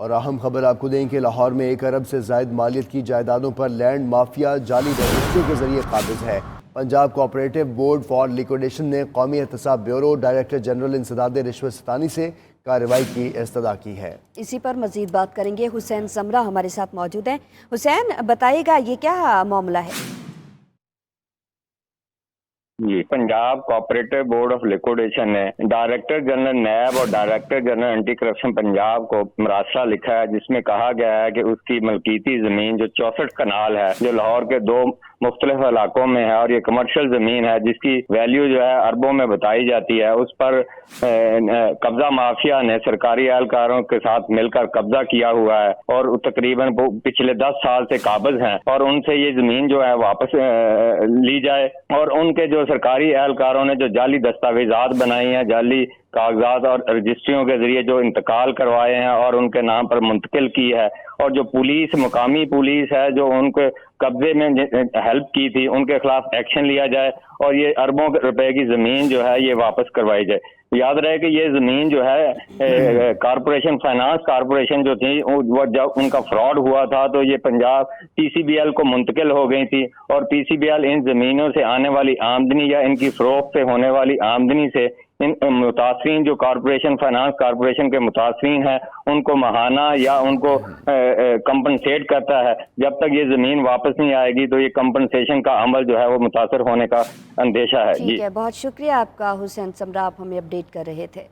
اور اہم خبر آپ کو دیں کہ لاہور میں 1 ارب سے زائد مالیت کی جائیدادوں پر لینڈ مافیا جعلی رجسٹریوں کے ذریعے قابض ہے۔ Punjab cooperative board for liquidation نے قومی احتساب بیورو ڈائریکٹر جنرل انسداد رشوت ستانی سے کارروائی کی استدعا کی ہے۔ اسی پر مزید بات کریں گے، حسین زمرہ ہمارے ساتھ موجود ہیں۔ حسین بتائیے گا یہ کیا معاملہ ہے؟ جی، Punjab cooperative board of liquidation نے ڈائریکٹر جنرل نیب اور director general anti corruption Punjab کو مراسلہ لکھا ہے، جس میں کہا گیا ہے کہ اس کی ملکیتی زمین جو 64 کنال ہے، جو لاہور کے 2 مختلف علاقوں میں ہے اور یہ کمرشل زمین ہے جس کی ویلیو جو ہے اربوں میں بتائی جاتی ہے، اس پر قبضہ مافیا نے سرکاری اہلکاروں کے ساتھ مل کر قبضہ کیا ہوا ہے اور تقریباً پچھلے 10 سال سے قابض ہیں، اور ان سے یہ زمین جو ہے واپس لی جائے، اور ان کے جو سرکاری اہلکاروں نے جو جعلی دستاویزات بنائی ہیں، جعلی کاغذات اور رجسٹریوں کے ذریعے جو انتقال کروائے ہیں اور ان کے نام پر منتقل کی ہے، اور جو پولیس مقامی پولیس ہے جو ان کے قبضے میں ہیلپ کی تھی، ان کے خلاف ایکشن لیا جائے اور یہ اربوں روپے کی زمین جو ہے یہ واپس کروائی جائے۔ یاد رہے کہ یہ زمین جو ہے کارپوریشن فائنانس کارپوریشن جو تھی، وہ جب ان کا فراڈ ہوا تھا تو یہ پنجاب پی سی بی ایل کو منتقل ہو گئی تھی، اور پی سی بی ایل ان زمینوں سے آنے والی آمدنی یا ان کی فروخت سے ہونے والی آمدنی سے ان متاثرین جو کارپوریشن فائنانس کارپوریشن کے متاثرین ہیں ان کو ماہانہ یا ان کو کمپنسیٹ کرتا ہے۔ جب تک یہ زمین واپس نہیں آئے گی تو یہ کمپنسیشن کا عمل جو ہے وہ متاثر ہونے کا اندیشہ ہے۔ ٹھیک ہے، بہت شکریہ آپ کا حسین زمرہ، آپ ہمیں اپڈیٹ کر رہے تھے۔